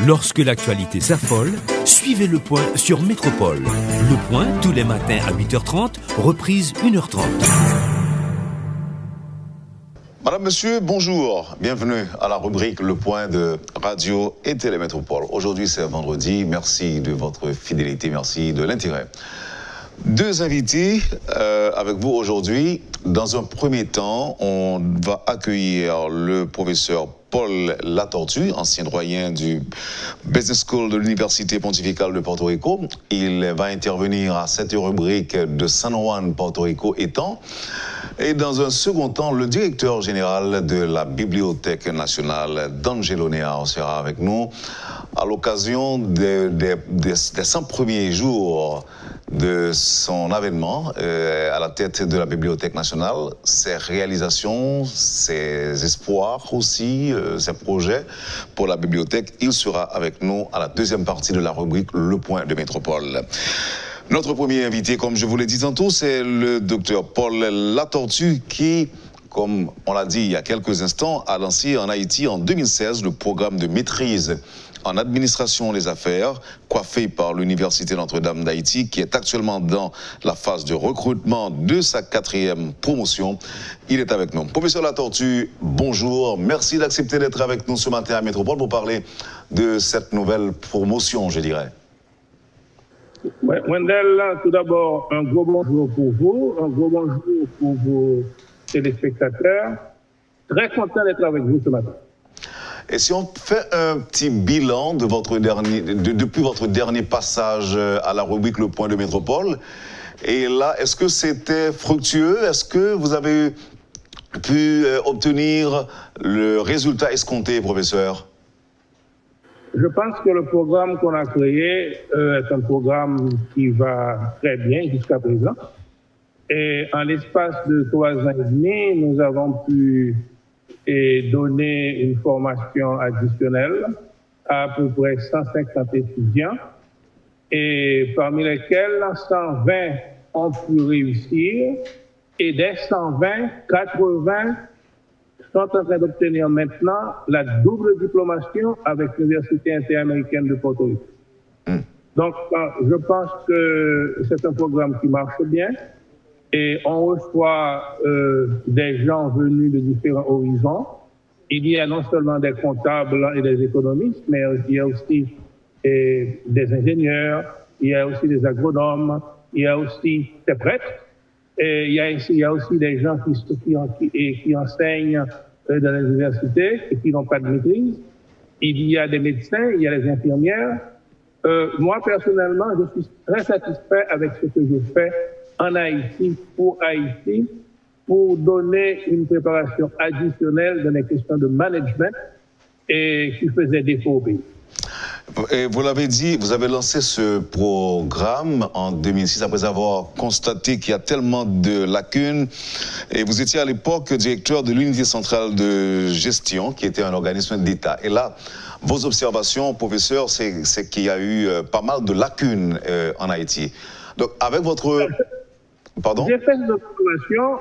Lorsque l'actualité s'affole, suivez Le Point sur Métropole. Le Point, tous les matins à 8h30, reprise 1h30. Madame, Monsieur, bonjour. Bienvenue à la rubrique Le Point de Radio et Télémétropole. Aujourd'hui, c'est vendredi. Merci de votre fidélité, merci de l'intérêt. Deux invités avec vous aujourd'hui. Dans un premier temps, on va accueillir le professeur Paul Latortue, ancien doyen du Business School de l'Université pontificale de Porto Rico. Il va intervenir à cette rubrique de San Juan, Porto Rico étant. Et dans un second temps, le directeur général de la Bibliothèque nationale, D'Angelo Néa, sera avec nous à l'occasion des 100 premiers jours de son avènement à la tête de la Bibliothèque nationale, ses réalisations, ses espoirs aussi, ses projets pour la bibliothèque. Il sera avec nous à la deuxième partie de la rubrique Le Point de Métropole. Notre premier invité, comme je vous l'ai dit tantôt, c'est le docteur Paul Latortue qui, comme on l'a dit il y a quelques instants, a lancé en Haïti en 2016 le programme de maîtrise en administration des affaires, coiffé par l'Université Notre-Dame d'Haïti, qui est actuellement dans la phase de recrutement de sa 4e promotion. Il est avec nous. Professeur Latortue, bonjour. Merci d'accepter d'être avec nous ce matin à Métropole pour parler de cette nouvelle promotion, je dirais. Wendell, tout d'abord, un gros bonjour pour vous, un gros bonjour pour vos téléspectateurs. Très content d'être avec vous ce matin. Et si on fait un petit bilan de depuis votre dernier passage à la rubrique Le Point de Métropole, et là, est-ce que c'était fructueux? Est-ce que vous avez pu obtenir le résultat escompté, professeur? Je pense que le programme qu'on a créé est un programme qui va très bien jusqu'à présent. Et en l'espace de 3 ans et demi, nous avons pu donner une formation additionnelle à peu près 150 étudiants, et parmi lesquels 120 ont pu réussir, et des 120, 80 sont en train d'obtenir maintenant la double diplomation avec l'Université interaméricaine de Porto Rico. Donc, je pense que c'est un programme qui marche bien, et on reçoit des gens venus de différents horizons. Il y a non seulement des comptables et des économistes, mais il y a aussi des ingénieurs, il y a aussi des agronomes, il y a aussi des prêtres, et il y a aussi des gens qui enseignent dans les universités et qui n'ont pas de maîtrise. Il y a des médecins, il y a des infirmières. Moi, personnellement, je suis très satisfait avec ce que je fais en Haïti, pour donner une préparation additionnelle dans les questions de management et qui faisait défaut au pays. Et vous l'avez dit, vous avez lancé ce programme en 2006 après avoir constaté qu'il y a tellement de lacunes. Et vous étiez à l'époque directeur de l'unité centrale de gestion, qui était un organisme d'État. Et là, vos observations, professeur, c'est qu'il y a eu pas mal de lacunes en Haïti. Donc, avec votre... Pardon? J'ai fait une observation,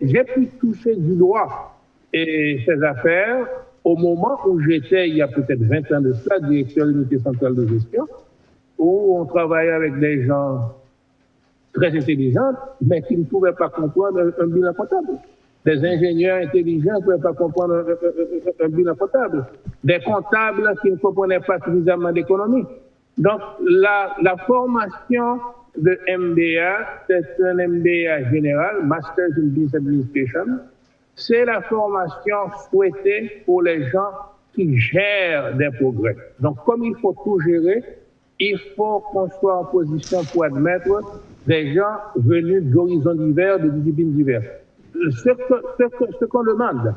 j'ai pu toucher du doigt ces affaires au moment où j'étais, il y a peut-être 20 ans de cela, directeur de l'unité centrale de gestion, où on travaillait avec des gens très intelligents, mais qui ne pouvaient pas comprendre un bilan comptable. Des ingénieurs intelligents ne pouvaient pas comprendre un bilan comptable. Des comptables qui ne comprenaient pas suffisamment d'économie. Donc, la formation de MBA, c'est un MBA général, Masters in Business Administration. C'est la formation souhaitée pour les gens qui gèrent des progrès. Donc, comme il faut tout gérer, il faut qu'on soit en position pour admettre des gens venus d'horizons divers, de disciplines diverses. Ce qu'on demande,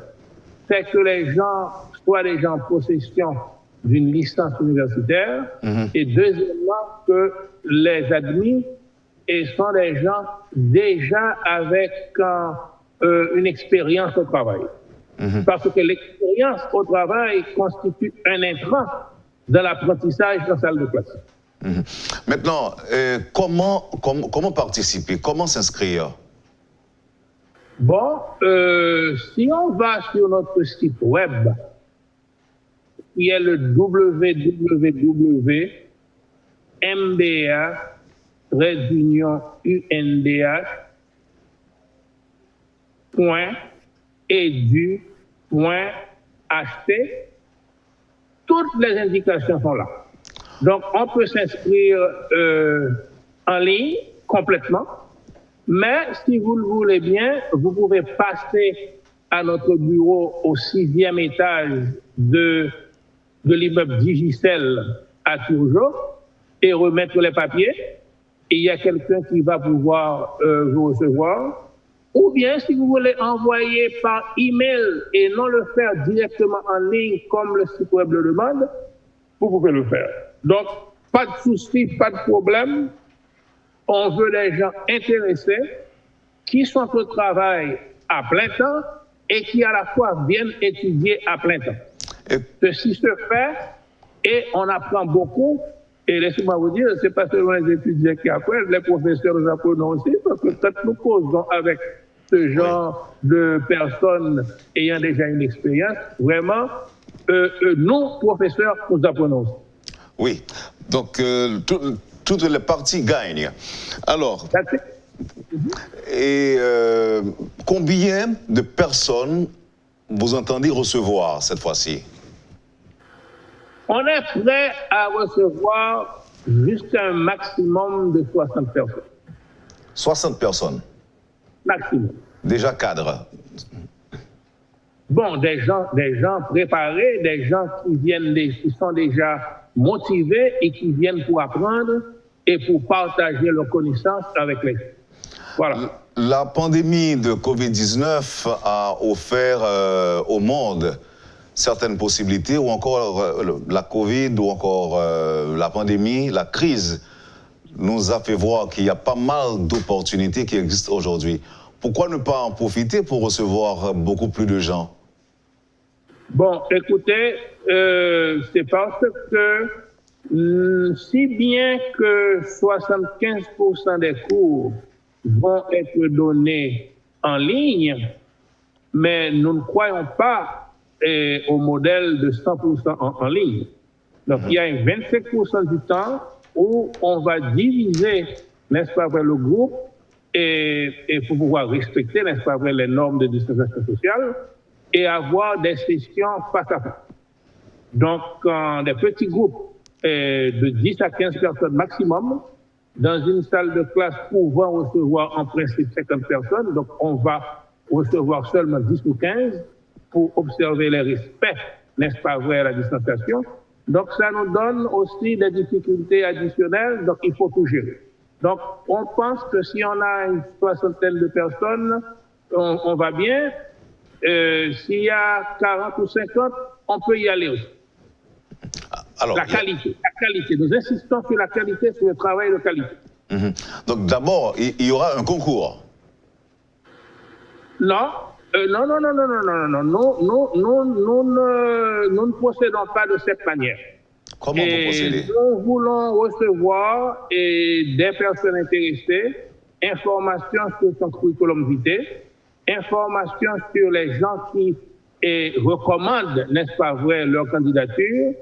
c'est que les gens soient des gens en possession d'une licence universitaire, et deuxièmement, que les admis sont des gens déjà avec une expérience au travail. Parce que l'expérience au travail constitue un intrant dans l'apprentissage en salle de classe. Maintenant, comment participer? Comment s'inscrire? Bon, si on va sur notre site web, qui est le www.mba-undh.ht. Toutes les indications sont là. Donc, on peut s'inscrire en ligne complètement, mais si vous le voulez bien, vous pouvez passer à notre bureau au 6e étage de l'immeuble Digicel à Turgeon et remettre les papiers. Et il y a quelqu'un qui va pouvoir vous recevoir. Ou bien, si vous voulez envoyer par email et non le faire directement en ligne comme le site web le demande, vous pouvez le faire. Donc, pas de souci, pas de problème. On veut des gens intéressés qui sont au travail à plein temps et qui à la fois viennent étudier à plein temps. Ceci se fait et on apprend beaucoup. Et laissez-moi vous dire, ce n'est pas seulement les étudiants qui apprennent, les professeurs nous apprennent aussi, parce que quand nous causons avec ce genre de personnes ayant déjà une expérience, vraiment, nous, professeurs, nous apprenons aussi. Oui, donc toutes les parties gagnent. Alors, et combien de personnes vous entendez recevoir cette fois-ci? On est prêt à recevoir jusqu'à un maximum de 60 personnes. 60 personnes? Maximum. Déjà cadres? Bon, des gens préparés, des gens qui sont déjà motivés et qui viennent pour apprendre et pour partager leurs connaissances avec les gens. Voilà. La pandémie de Covid-19 a offert au monde certaines possibilités, ou encore la Covid, ou encore la pandémie, la crise nous a fait voir qu'il y a pas mal d'opportunités qui existent aujourd'hui. Pourquoi ne pas en profiter pour recevoir beaucoup plus de gens? Bon, écoutez, c'est parce que si bien que 75% des cours vont être donnés en ligne, mais nous ne croyons pas au modèle de 100% en ligne. Donc, il y a un 25% du temps où on va diviser, n'est-ce pas, le groupe et pour pouvoir respecter, n'est-ce pas, les normes de distanciation sociale et avoir des sessions face à face. Donc, des petits groupes de 10 à 15 personnes maximum dans une salle de classe pouvant recevoir en principe 50 personnes. Donc, on va recevoir seulement 10 ou 15 pour observer les respects, n'est-ce pas vrai, à la distanciation. Donc, ça nous donne aussi des difficultés additionnelles, donc il faut tout gérer. Donc, on pense que si on a une soixantaine de personnes, on va bien. S'il y a 40 ou 50, on peut y aller aussi. Alors, la qualité. Nous insistons sur la qualité, sur le travail de qualité. Donc, d'abord, il y aura un concours. Non. Non. Nous ne procédons pas de cette manière. Comment vous procédez? Nous voulons recevoir des personnes intéressées, informations sur son curriculum vitae, informations sur les gens qui recommandent, n'est-ce pas vrai, leur candidature,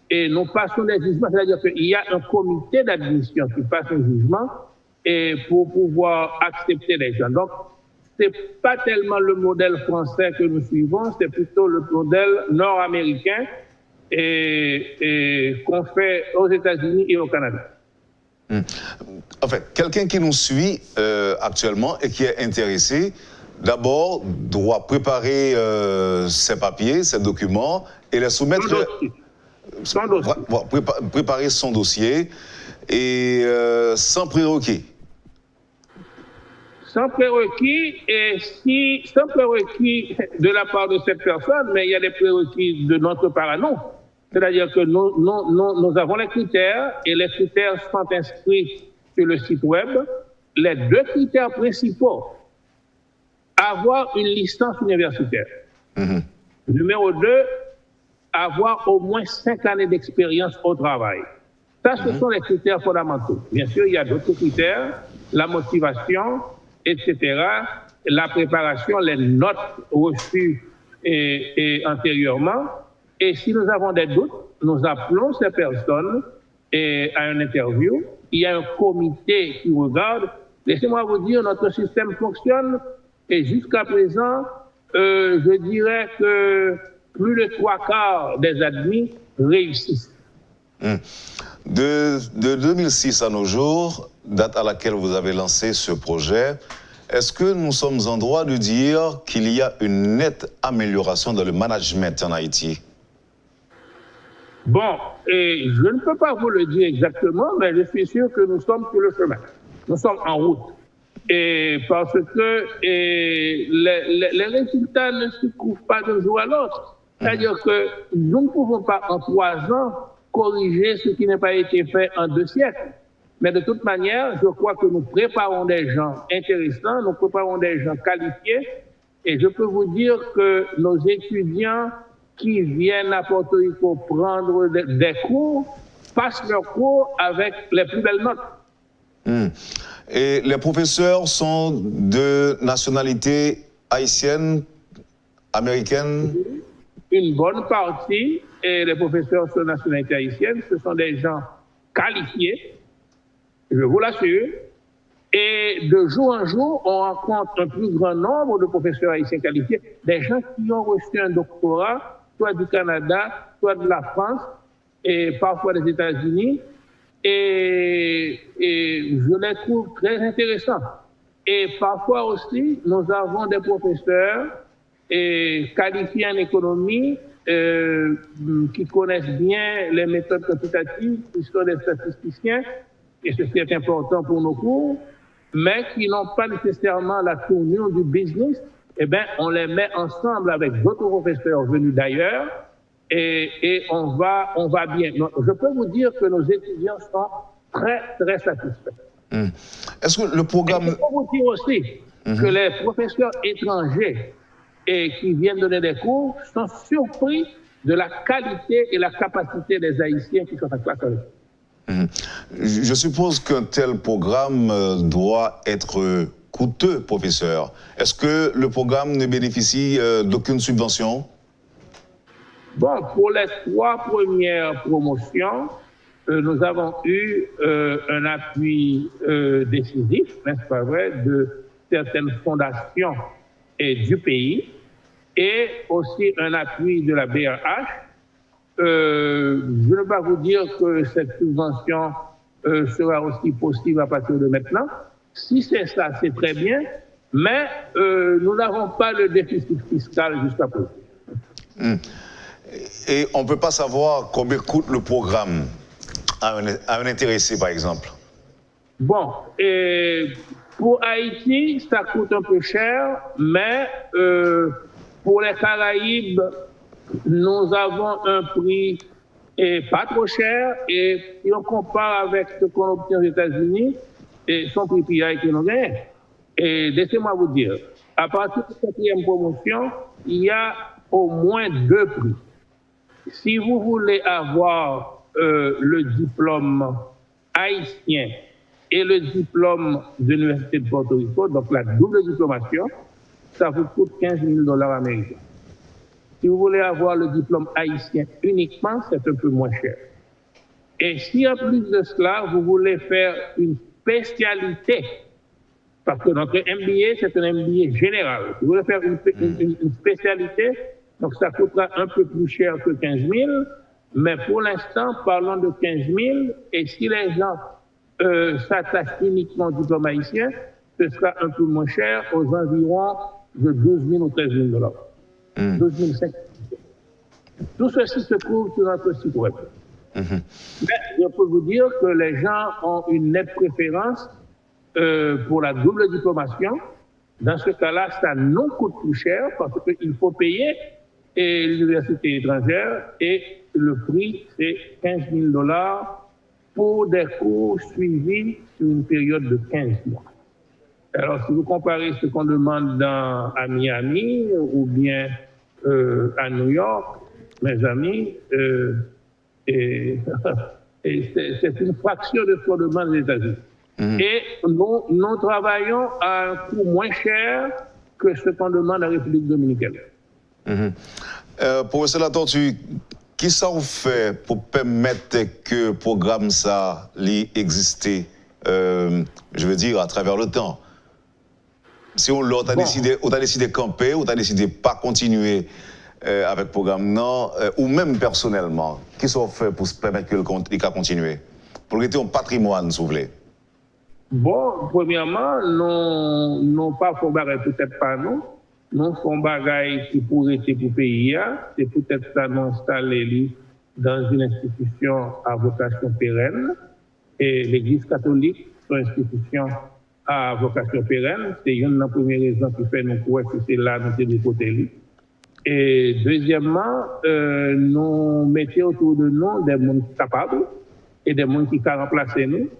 et nous passons des jugements, c'est-à-dire qu'il y a un comité d'admission qui passe un jugement et pour pouvoir accepter les gens. Donc, c'est pas tellement le modèle français que nous suivons, c'est plutôt le modèle nord-américain qu'on fait aux États-Unis et au Canada. En fait, quelqu'un qui nous suit actuellement et qui est intéressé, d'abord doit préparer ses papiers, ses documents et les soumettre. Préparer son dossier et sans prérequis. Sans prérequis, sans prérequis de la part de cette personne, mais il y a des prérequis de notre part à nous. C'est-à-dire que nous avons les critères et les critères sont inscrits sur le site web. Les deux critères principaux, avoir une licence universitaire. Numéro 2, avoir au moins 5 années d'expérience au travail. Ça, ce sont les critères fondamentaux. Bien sûr, il y a d'autres critères, la motivation, etc., la préparation, les notes reçues antérieurement, Et si nous avons des doutes, nous appelons ces personnes à une interview. Il y a un comité qui regarde. Laissez-moi vous dire, notre système fonctionne et jusqu'à présent, je dirais que plus de 3/4 des admis réussissent. De 2006 à nos jours, date à laquelle vous avez lancé ce projet, est-ce que nous sommes en droit de dire qu'il y a une nette amélioration dans le management en Haïti? Bon, et je ne peux pas vous le dire exactement, mais je suis sûr que nous sommes sur le chemin. Nous sommes en route. Et parce que les résultats ne se trouvent pas d'un jour à l'autre. C'est-à-dire que nous ne pouvons pas en 3 ans corriger ce qui n'a pas été fait en 2 siècles. Mais de toute manière, je crois que nous préparons des gens intéressants, nous préparons des gens qualifiés. Et je peux vous dire que nos étudiants qui viennent à Porto Rico prendre des cours passent leurs cours avec les plus belles notes. Et les professeurs sont de nationalité haïtienne, américaine? Une bonne partie, et les professeurs sont de nationalité haïtienne, ce sont des gens qualifiés, je vous l'assure. Et de jour en jour, on rencontre un plus grand nombre de professeurs haïtiens qualifiés, des gens qui ont reçu un doctorat, soit du Canada, soit de la France, et parfois des États-Unis. Et je les trouve très intéressants. Et parfois aussi, nous avons des professeurs qualifiés en économie, qui connaissent bien les méthodes quantitatives, qui sont des statisticiens, et ceci est important pour nos cours, mais qui n'ont pas nécessairement la tournure du business. Eh bien, on les met ensemble avec d'autres professeurs venus d'ailleurs, et on va bien. Donc, je peux vous dire que nos étudiants sont très, très satisfaits. Est-ce que le programme... Et je peux vous dire aussi que les professeurs étrangers qui viennent donner des cours sont surpris de la qualité et la capacité des Haïtiens qui sont en classe avec eux. Je suppose qu'un tel programme doit être coûteux, professeur. Est-ce que le programme ne bénéficie d'aucune subvention? Bon, pour les 3 premières promotions, nous avons eu un appui décisif, n'est-ce pas vrai, de certaines fondations du pays et aussi un appui de la BRH. Je ne vais pas vous dire que cette subvention sera aussi possible à partir de maintenant. Si c'est ça, c'est très bien, mais nous n'avons pas le déficit fiscal jusqu'à présent. Et on ne peut pas savoir combien coûte le programme à un intéressé, par exemple? Bon, pour Haïti, ça coûte un peu cher, mais pour les Caraïbes, nous avons un prix pas trop cher, et si on compare avec ce qu'on obtient aux États-Unis, son prix qui a été gagné. Et laissez-moi vous dire, à partir de cette 4e promotion, il y a au moins 2 prix. Si vous voulez avoir le diplôme haïtien et le diplôme de l'Université de Porto Rico, donc la double diplomation, ça vous coûte $15 000 américains. Si vous voulez avoir le diplôme haïtien uniquement, c'est un peu moins cher. Et si en plus de cela, vous voulez faire une spécialité, parce que notre MBA, c'est un MBA général. Si vous voulez faire une spécialité, donc ça coûtera un peu plus cher que 15 000, mais pour l'instant, parlons de 15 000, et si les gens s'attachent uniquement au diplôme haïtien, ce sera un peu moins cher, aux environs de 12 000 ou 13 000 $. 12 500. Tout ceci se trouve sur notre site web. Mais je peux vous dire que les gens ont une nette préférence pour la double diplomation. Dans ce cas-là, ça non coûte plus cher parce qu'il faut payer l'université étrangère et le prix, c'est 15 000 $ pour des cours suivis sur une période de 15 mois. Alors, si vous comparez ce qu'on demande à Miami ou bien à New York, mes amis, c'est une fraction de ce qu'on demande aux États-Unis. Et nous travaillons à un coût moins cher que ce qu'on demande à la République dominicaine. Professeur Latortue, qui ça vous fait pour permettre que le programme ça existe, je veux dire, à travers le temps? Si on a décidé de camper, on a décidé de pas continuer avec le programme, non, ou même personnellement, qui ça fait pour se permettre que le continue? Pour que un patrimoine, si vous voulez. Bon, premièrement, non pas font bagaille peut-être pas nous. Nous font bagaille qui pourrait être pour le pays. C'est peut-être ça nous installer dans une institution à vocation pérenne. Et l'Église catholique, c'est une institution à vocation pérenne. C'est une des premières raisons qui fait nous croire que c'est là nous sommes de côté. Et deuxièmement, nous mettons autour de nous des gens capables et des gens qui peuvent remplacer nous.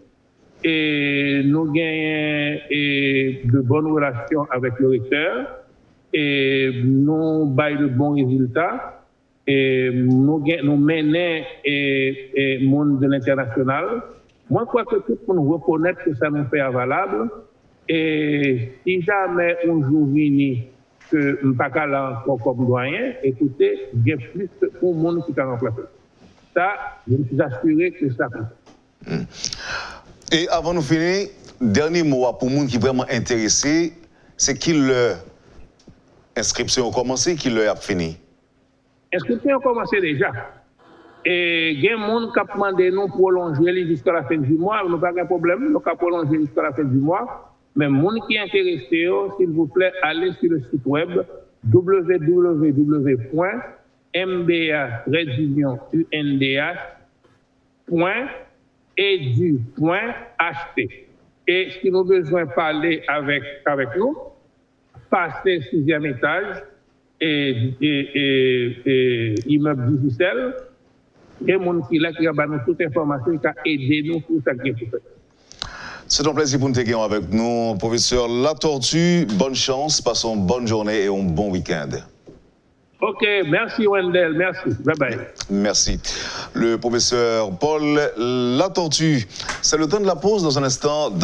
Et nous gagnons de bonnes relations avec le recteur et nous baillons de bons résultats et nous menons le monde de l'international. Moi, je crois que tout le monde reconnaît que ça nous fait valable. Et si jamais un jour vient que je ne pas encore comme doyen, écoutez, il y a plus de monde qui peut remplacer. Ça, je me suis assuré que ça peut. Et avant de finir, dernier mot pour les gens qui sont vraiment intéressés, c'est qui leur inscription a commencé, qui leur a fini? L'inscription a commencé déjà. Et il y a des gens qui ont demandé nous prolonger jusqu'à la fin du mois. Nous n'avons pas de problème, nous avons prolonger jusqu'à la fin du mois. Mais les gens qui sont intéressés, s'il vous plaît, allez sur le site web www.mba-undh.edu.ht. Et si nous avons besoin de parler avec nous, passez au 6e étage et immeuble Digicel. Il y a des gens qui ont nous toute information qui a aidé nous pour ça qui est fait. C'est un plaisir pour nous avoir avec nous. Professeur Latortue, bonne chance, passons une bonne journée et un bon week-end. Ok, merci Wendell, merci. Bye bye. Merci. Le professeur Paul Latortue. C'est le temps de la pause dans un instant.